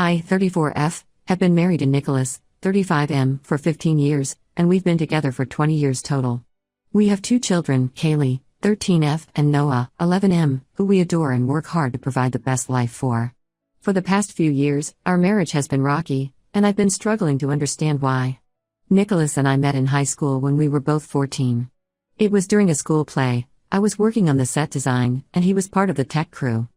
I, 34F, have been married to Nicholas, 35M, for 15 years, and we've been together for 20 years total. We have 2 children, Kaylee, 13F, and Noah, 11M, who we adore and work hard to provide the best life for. For the past few years, our marriage has been rocky, and I've been struggling to understand why. Nicholas and I met in high school when we were both 14. It was during a school play. I was working on the set design, and he was part of the tech crew.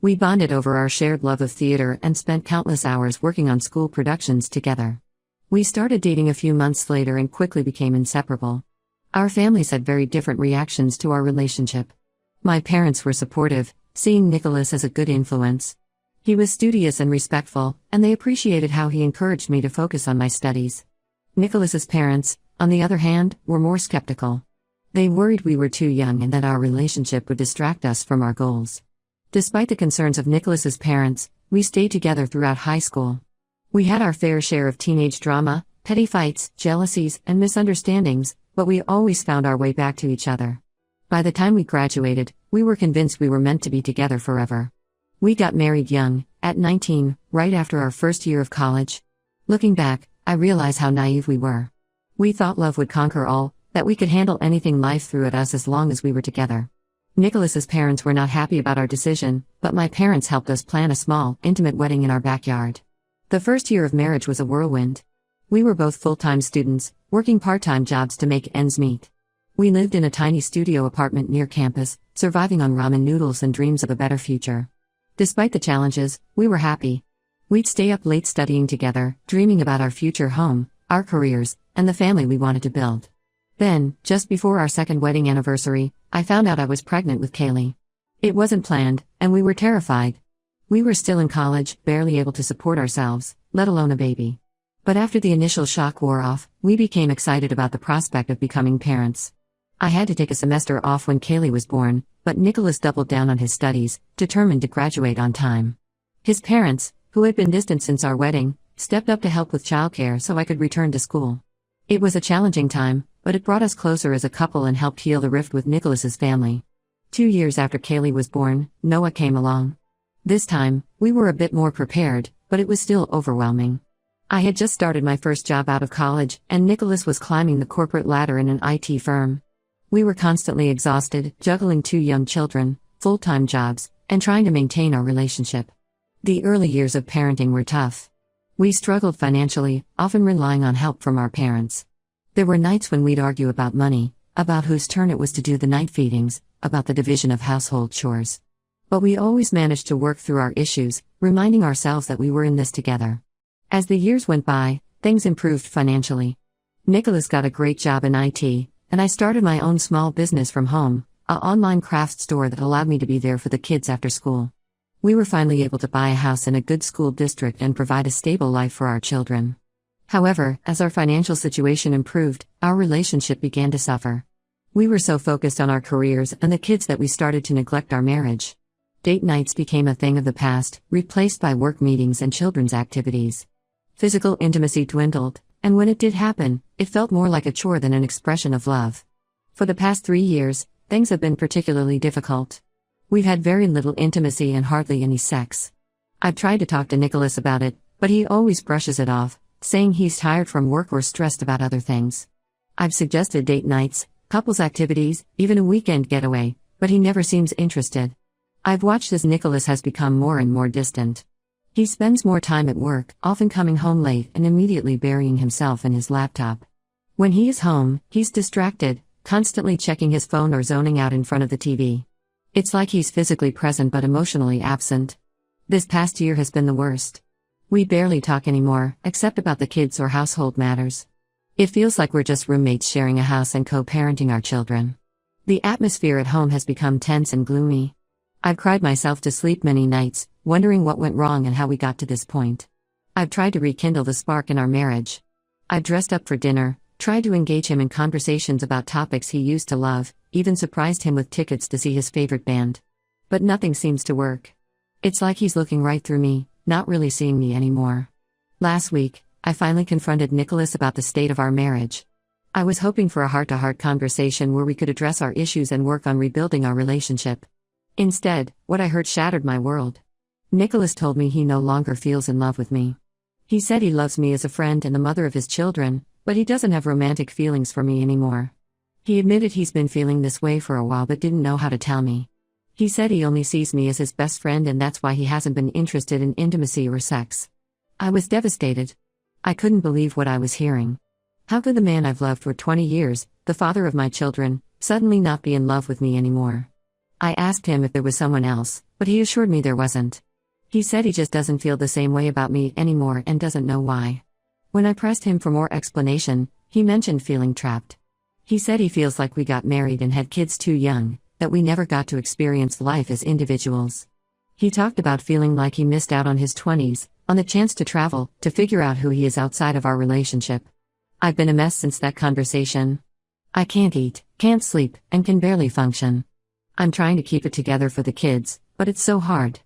We bonded over our shared love of theater and spent countless hours working on school productions together. We started dating a few months later and quickly became inseparable. Our families had very different reactions to our relationship. My parents were supportive, seeing Nicholas as a good influence. He was studious and respectful, and they appreciated how he encouraged me to focus on my studies. Nicholas's parents, on the other hand, were more skeptical. They worried we were too young and that our relationship would distract us from our goals. Despite the concerns of Nicholas's parents, we stayed together throughout high school. We had our fair share of teenage drama, petty fights, jealousies, and misunderstandings, but we always found our way back to each other. By the time we graduated, we were convinced we were meant to be together forever. We got married young, at 19, right after our first year of college. Looking back, I realize how naive we were. We thought love would conquer all, that we could handle anything life threw at us as long as we were together. Nicholas's parents were not happy about our decision, but my parents helped us plan a small, intimate wedding in our backyard. The first year of marriage was a whirlwind. We were both full-time students, working part-time jobs to make ends meet. We lived in a tiny studio apartment near campus, surviving on ramen noodles and dreams of a better future. Despite the challenges, we were happy. We'd stay up late studying together, dreaming about our future home, our careers, and the family we wanted to build. Then, just before our second wedding anniversary, I found out I was pregnant with Kaylee. It wasn't planned, and we were terrified. We were still in college, barely able to support ourselves, let alone a baby. But after the initial shock wore off, we became excited about the prospect of becoming parents. I had to take a semester off when Kaylee was born, but Nicholas doubled down on his studies, determined to graduate on time. His parents, who had been distant since our wedding, stepped up to help with childcare so I could return to school. It was a challenging time, but it brought us closer as a couple and helped heal the rift with Nicholas's family. 2 years after Kaylee was born, Noah came along. This time, we were a bit more prepared, but it was still overwhelming. I had just started my first job out of college, and Nicholas was climbing the corporate ladder in an IT firm. We were constantly exhausted, juggling 2 young children, full-time jobs, and trying to maintain our relationship. The early years of parenting were tough. We struggled financially, often relying on help from our parents. There were nights when we'd argue about money, about whose turn it was to do the night feedings, about the division of household chores. But we always managed to work through our issues, reminding ourselves that we were in this together. As the years went by, things improved financially. Nicholas got a great job in IT, and I started my own small business from home, an online craft store that allowed me to be there for the kids after school. We were finally able to buy a house in a good school district and provide a stable life for our children. However, as our financial situation improved, our relationship began to suffer. We were so focused on our careers and the kids that we started to neglect our marriage. Date nights became a thing of the past, replaced by work meetings and children's activities. Physical intimacy dwindled, and when it did happen, it felt more like a chore than an expression of love. For the past 3 years, things have been particularly difficult. We've had very little intimacy and hardly any sex. I've tried to talk to Nicholas about it, but he always brushes it off, saying he's tired from work or stressed about other things. I've suggested date nights, couples activities, even a weekend getaway, but he never seems interested. I've watched as Nicholas has become more and more distant. He spends more time at work, often coming home late and immediately burying himself in his laptop. When he is home, he's distracted, constantly checking his phone or zoning out in front of the TV. It's like he's physically present but emotionally absent. This past year has been the worst. We barely talk anymore, except about the kids or household matters. It feels like we're just roommates sharing a house and co-parenting our children. The atmosphere at home has become tense and gloomy. I've cried myself to sleep many nights, wondering what went wrong and how we got to this point. I've tried to rekindle the spark in our marriage. I've dressed up for dinner, tried to engage him in conversations about topics he used to love, even surprised him with tickets to see his favorite band. But nothing seems to work. It's like he's looking right through me, not really seeing me anymore. Last week, I finally confronted Nicholas about the state of our marriage. I was hoping for a heart-to-heart conversation where we could address our issues and work on rebuilding our relationship. Instead, what I heard shattered my world. Nicholas told me he no longer feels in love with me. He said he loves me as a friend and the mother of his children, but he doesn't have romantic feelings for me anymore. He admitted he's been feeling this way for a while but didn't know how to tell me. He said he only sees me as his best friend and that's why he hasn't been interested in intimacy or sex. I was devastated. I couldn't believe what I was hearing. How could the man I've loved for 20 years, the father of my children, suddenly not be in love with me anymore? I asked him if there was someone else, but he assured me there wasn't. He said he just doesn't feel the same way about me anymore and doesn't know why. When I pressed him for more explanation, he mentioned feeling trapped. He said he feels like we got married and had kids too young, that we never got to experience life as individuals. He talked about feeling like he missed out on his 20s, on the chance to travel, to figure out who he is outside of our relationship. I've been a mess since that conversation. I can't eat, can't sleep, and can barely function. I'm trying to keep it together for the kids, but it's so hard.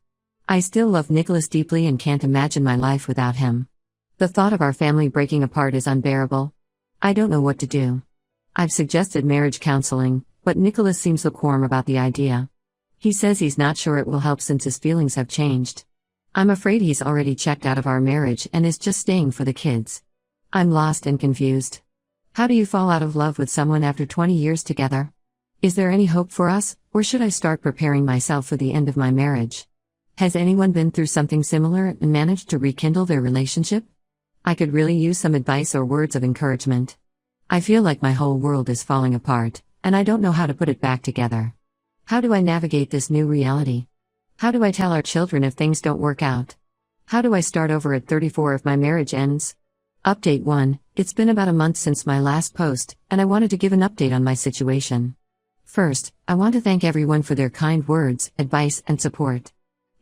I still love Nicholas deeply and can't imagine my life without him. The thought of our family breaking apart is unbearable. I don't know what to do. I've suggested marriage counseling, but Nicholas seems lukewarm about the idea. He says he's not sure it will help since his feelings have changed. I'm afraid he's already checked out of our marriage and is just staying for the kids. I'm lost and confused. How do you fall out of love with someone after 20 years together? Is there any hope for us, or should I start preparing myself for the end of my marriage? Has anyone been through something similar and managed to rekindle their relationship? I could really use some advice or words of encouragement. I feel like my whole world is falling apart, and I don't know how to put it back together. How do I navigate this new reality? How do I tell our children if things don't work out? How do I start over at 34 if my marriage ends? Update 1. It's been about a month since my last post, and I wanted to give an update on my situation. First, I want to thank everyone for their kind words, advice, and support.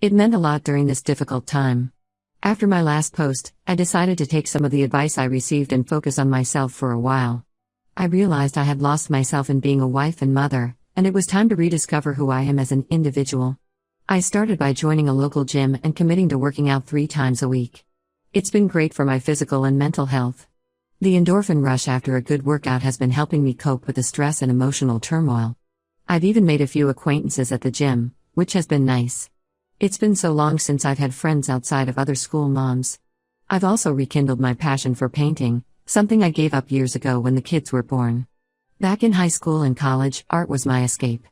It meant a lot during this difficult time. After my last post, I decided to take some of the advice I received and focus on myself for a while. I realized I had lost myself in being a wife and mother, and it was time to rediscover who I am as an individual. I started by joining a local gym and committing to working out 3 times a week. It's been great for my physical and mental health. The endorphin rush after a good workout has been helping me cope with the stress and emotional turmoil. I've even made a few acquaintances at the gym, which has been nice. It's been so long since I've had friends outside of other school moms. I've also rekindled my passion for painting, something I gave up years ago when the kids were born. Back in high school and college, art was my escape.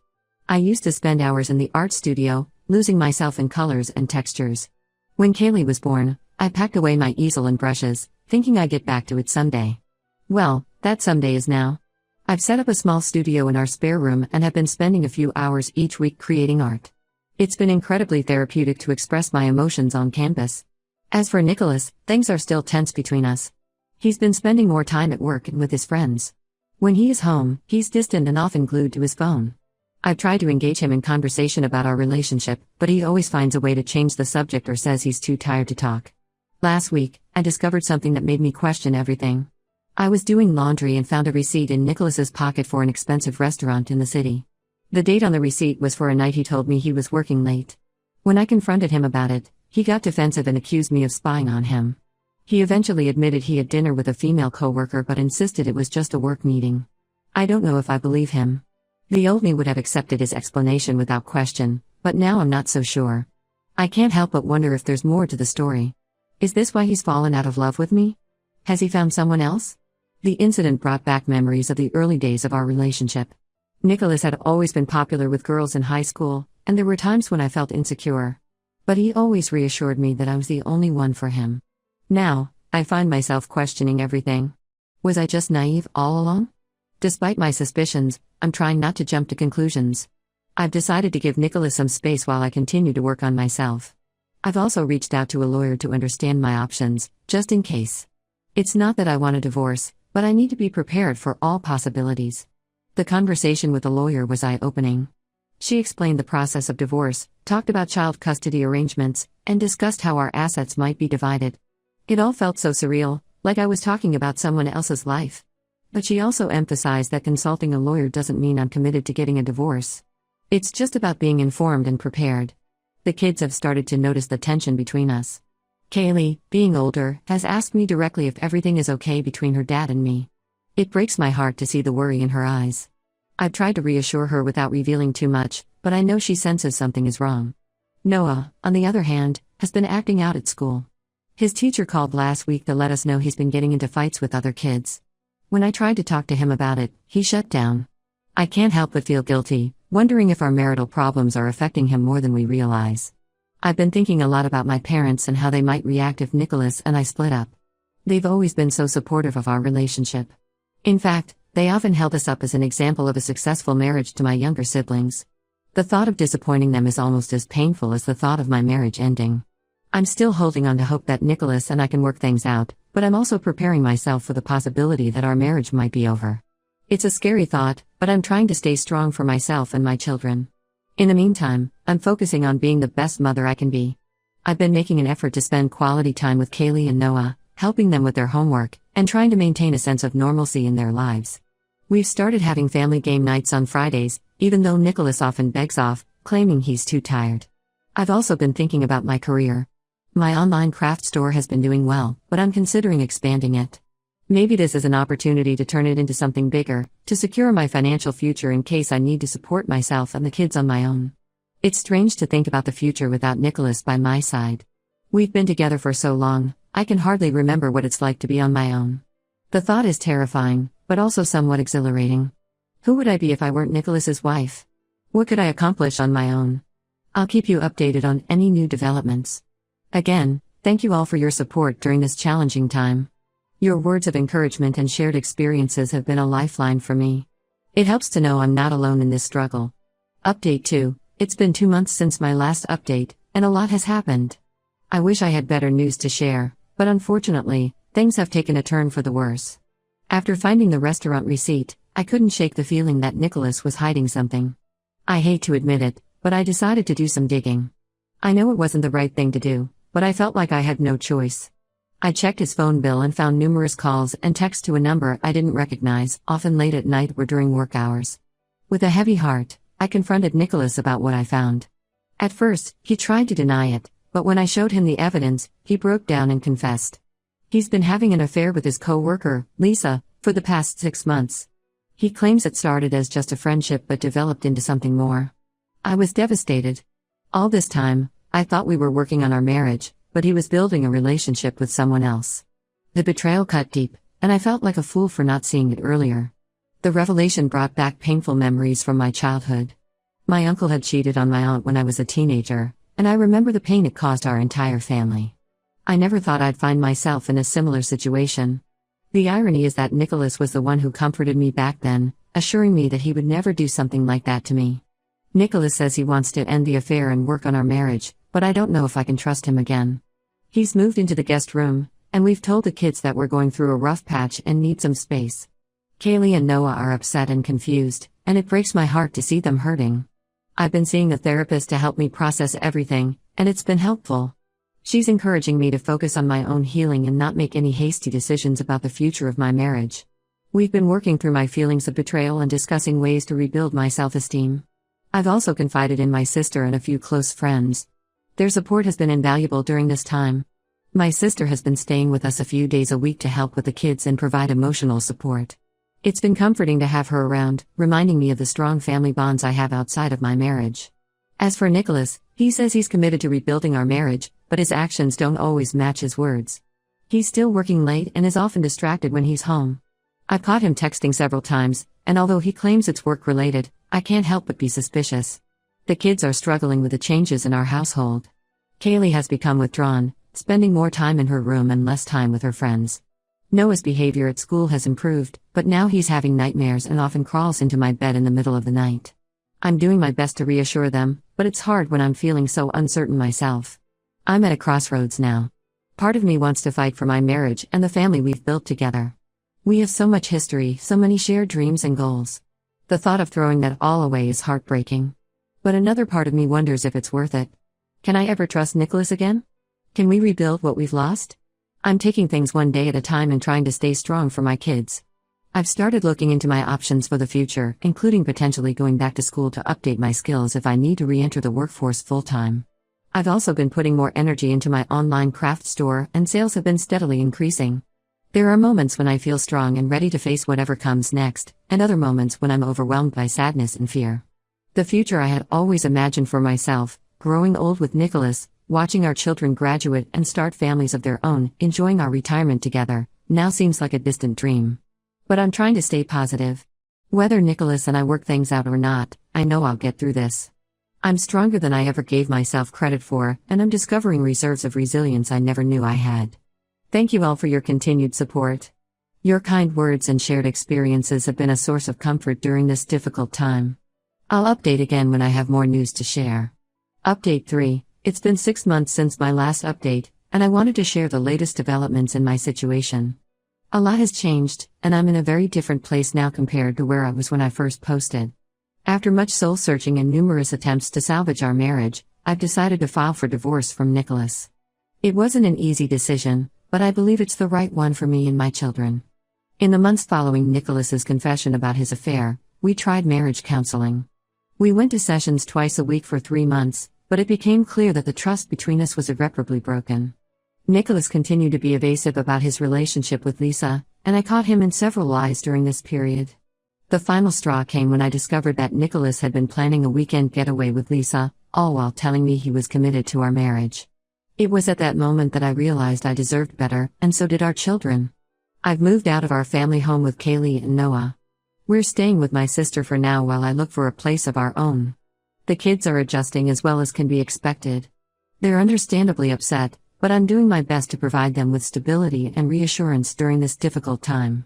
I used to spend hours in the art studio, losing myself in colors and textures. When Kaylee was born, I packed away my easel and brushes, thinking I'd get back to it someday. Well, that someday is now. I've set up a small studio in our spare room and have been spending a few hours each week creating art. It's been incredibly therapeutic to express my emotions on canvas. As for Nicholas, things are still tense between us. He's been spending more time at work and with his friends. When he is home, he's distant and often glued to his phone. I've tried to engage him in conversation about our relationship, but he always finds a way to change the subject or says he's too tired to talk. Last week, I discovered something that made me question everything. I was doing laundry and found a receipt in Nicholas's pocket for an expensive restaurant in the city. The date on the receipt was for a night he told me he was working late. When I confronted him about it, he got defensive and accused me of spying on him. He eventually admitted he had dinner with a female coworker but insisted it was just a work meeting. I don't know if I believe him. The old me would have accepted his explanation without question, but now I'm not so sure. I can't help but wonder if there's more to the story. Is this why he's fallen out of love with me? Has he found someone else? The incident brought back memories of the early days of our relationship. Nicholas had always been popular with girls in high school, and there were times when I felt insecure. But he always reassured me that I was the only one for him. Now, I find myself questioning everything. Was I just naive all along? Despite my suspicions, I'm trying not to jump to conclusions. I've decided to give Nicholas some space while I continue to work on myself. I've also reached out to a lawyer to understand my options, just in case. It's not that I want a divorce, but I need to be prepared for all possibilities. The conversation with the lawyer was eye-opening. She explained the process of divorce, talked about child custody arrangements, and discussed how our assets might be divided. It all felt so surreal, like I was talking about someone else's life. But she also emphasized that consulting a lawyer doesn't mean I'm committed to getting a divorce. It's just about being informed and prepared. The kids have started to notice the tension between us. Kaylee, being older, has asked me directly if everything is okay between her dad and me. It breaks my heart to see the worry in her eyes. I've tried to reassure her without revealing too much, but I know she senses something is wrong. Noah, on the other hand, has been acting out at school. His teacher called last week to let us know he's been getting into fights with other kids. When I tried to talk to him about it, he shut down. I can't help but feel guilty, wondering if our marital problems are affecting him more than we realize. I've been thinking a lot about my parents and how they might react if Nicholas and I split up. They've always been so supportive of our relationship. In fact, they often held us up as an example of a successful marriage to my younger siblings. The thought of disappointing them is almost as painful as the thought of my marriage ending. I'm still holding on to hope that Nicholas and I can work things out, but I'm also preparing myself for the possibility that our marriage might be over. It's a scary thought, but I'm trying to stay strong for myself and my children. In the meantime, I'm focusing on being the best mother I can be. I've been making an effort to spend quality time with Kaylee and Noah, helping them with their homework, and trying to maintain a sense of normalcy in their lives. We've started having family game nights on Fridays, even though Nicholas often begs off, claiming he's too tired. I've also been thinking about my career. My online craft store has been doing well, but I'm considering expanding it. Maybe this is an opportunity to turn it into something bigger, to secure my financial future in case I need to support myself and the kids on my own. It's strange to think about the future without Nicholas by my side. We've been together for so long, I can hardly remember what it's like to be on my own. The thought is terrifying, but also somewhat exhilarating. Who would I be if I weren't Nicholas's wife? What could I accomplish on my own? I'll keep you updated on any new developments. Again, thank you all for your support during this challenging time. Your words of encouragement and shared experiences have been a lifeline for me. It helps to know I'm not alone in this struggle. Update 2. It's been 2 months since my last update, and a lot has happened. I wish I had better news to share, but unfortunately, things have taken a turn for the worse. After finding the restaurant receipt, I couldn't shake the feeling that Nicholas was hiding something. I hate to admit it, but I decided to do some digging. I know it wasn't the right thing to do, but I felt like I had no choice. I checked his phone bill and found numerous calls and texts to a number I didn't recognize, often late at night or during work hours. With a heavy heart, I confronted Nicholas about what I found. At first, he tried to deny it, but when I showed him the evidence, he broke down and confessed. He's been having an affair with his co-worker, Lisa, for the past 6 months. He claims it started as just a friendship but developed into something more. I was devastated. All this time, I thought we were working on our marriage, but he was building a relationship with someone else. The betrayal cut deep, and I felt like a fool for not seeing it earlier. The revelation brought back painful memories from my childhood. My uncle had cheated on my aunt when I was a teenager, and I remember the pain it caused our entire family. I never thought I'd find myself in a similar situation. The irony is that Nicholas was the one who comforted me back then, assuring me that he would never do something like that to me. Nicholas says he wants to end the affair and work on our marriage, but I don't know if I can trust him again. He's moved into the guest room, and we've told the kids that we're going through a rough patch and need some space. Kaylee and Noah are upset and confused, and it breaks my heart to see them hurting. I've been seeing a therapist to help me process everything, and it's been helpful. She's encouraging me to focus on my own healing and not make any hasty decisions about the future of my marriage. We've been working through my feelings of betrayal and discussing ways to rebuild my self-esteem. I've also confided in my sister and a few close friends. Their support has been invaluable during this time. My sister has been staying with us a few days a week to help with the kids and provide emotional support. It's been comforting to have her around, reminding me of the strong family bonds I have outside of my marriage. As for Nicholas, he says he's committed to rebuilding our marriage, but his actions don't always match his words. He's still working late and is often distracted when he's home. I've caught him texting several times, and although he claims it's work-related, I can't help but be suspicious. The kids are struggling with the changes in our household. Kaylee has become withdrawn, spending more time in her room and less time with her friends. Noah's behavior at school has improved, but now he's having nightmares and often crawls into my bed in the middle of the night. I'm doing my best to reassure them, but it's hard when I'm feeling so uncertain myself. I'm at a crossroads now. Part of me wants to fight for my marriage and the family we've built together. We have so much history, so many shared dreams and goals. The thought of throwing that all away is heartbreaking. But another part of me wonders if it's worth it. Can I ever trust Nicholas again? Can we rebuild what we've lost? I'm taking things one day at a time and trying to stay strong for my kids. I've started looking into my options for the future, including potentially going back to school to update my skills if I need to re-enter the workforce full-time. I've also been putting more energy into my online craft store, and sales have been steadily increasing. There are moments when I feel strong and ready to face whatever comes next, and other moments when I'm overwhelmed by sadness and fear. The future I had always imagined for myself, growing old with Nicholas, watching our children graduate and start families of their own, enjoying our retirement together, now seems like a distant dream. But I'm trying to stay positive. Whether Nicholas and I work things out or not, I know I'll get through this. I'm stronger than I ever gave myself credit for, and I'm discovering reserves of resilience I never knew I had. Thank you all for your continued support. Your kind words and shared experiences have been a source of comfort during this difficult time. I'll update again when I have more news to share. Update 3. It's been 6 months since my last update, and I wanted to share the latest developments in my situation. A lot has changed, and I'm in a very different place now compared to where I was when I first posted. After much soul-searching and numerous attempts to salvage our marriage, I've decided to file for divorce from Nicholas. It wasn't an easy decision, but I believe it's the right one for me and my children. In the months following Nicholas's confession about his affair, we tried marriage counseling. We went to sessions twice a week for 3 months, but it became clear that the trust between us was irreparably broken. Nicholas continued to be evasive about his relationship with Lisa, and I caught him in several lies during this period. The final straw came when I discovered that Nicholas had been planning a weekend getaway with Lisa, all while telling me he was committed to our marriage. It was at that moment that I realized I deserved better, and so did our children. I've moved out of our family home with Kaylee and Noah. We're staying with my sister for now while I look for a place of our own. The kids are adjusting as well as can be expected. They're understandably upset, but I'm doing my best to provide them with stability and reassurance during this difficult time.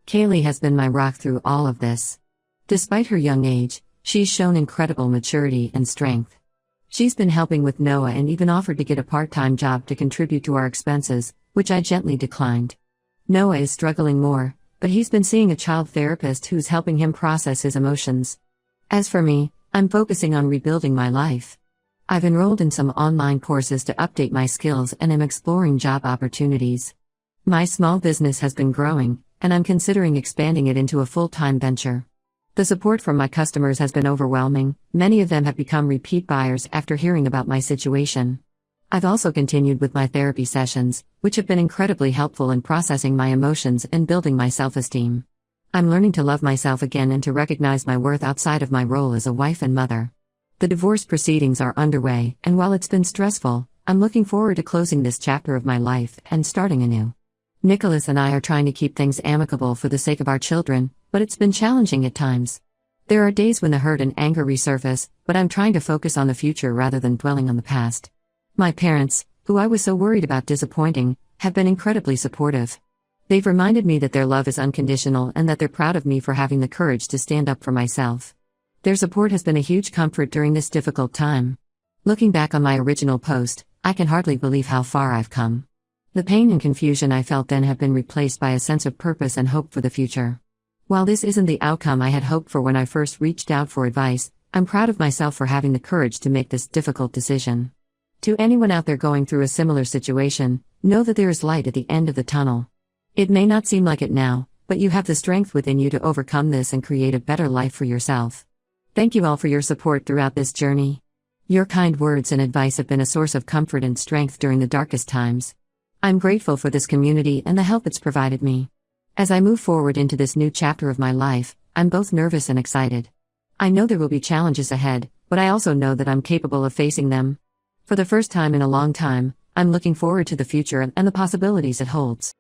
Kaylee has been my rock through all of this. Despite her young age, she's shown incredible maturity and strength. She's been helping with Noah and even offered to get a part-time job to contribute to our expenses, which I gently declined. Noah is struggling more, but he's been seeing a child therapist who's helping him process his emotions. As for me, I'm focusing on rebuilding my life. I've enrolled in some online courses to update my skills and am exploring job opportunities. My small business has been growing, and I'm considering expanding it into a full-time venture. The support from my customers has been overwhelming. Many of them have become repeat buyers after hearing about my situation. I've also continued with my therapy sessions, which have been incredibly helpful in processing my emotions and building my self-esteem. I'm learning to love myself again and to recognize my worth outside of my role as a wife and mother. The divorce proceedings are underway, and while it's been stressful, I'm looking forward to closing this chapter of my life and starting anew. Nicholas and I are trying to keep things amicable for the sake of our children, but it's been challenging at times. There are days when the hurt and anger resurface, but I'm trying to focus on the future rather than dwelling on the past. My parents, who I was so worried about disappointing, have been incredibly supportive. They've reminded me that their love is unconditional and that they're proud of me for having the courage to stand up for myself. Their support has been a huge comfort during this difficult time. Looking back on my original post, I can hardly believe how far I've come. The pain and confusion I felt then have been replaced by a sense of purpose and hope for the future. While this isn't the outcome I had hoped for when I first reached out for advice, I'm proud of myself for having the courage to make this difficult decision. To anyone out there going through a similar situation, know that there is light at the end of the tunnel. It may not seem like it now, but you have the strength within you to overcome this and create a better life for yourself. Thank you all for your support throughout this journey. Your kind words and advice have been a source of comfort and strength during the darkest times. I'm grateful for this community and the help it's provided me. As I move forward into this new chapter of my life, I'm both nervous and excited. I know there will be challenges ahead, but I also know that I'm capable of facing them. For the first time in a long time, I'm looking forward to the future and the possibilities it holds.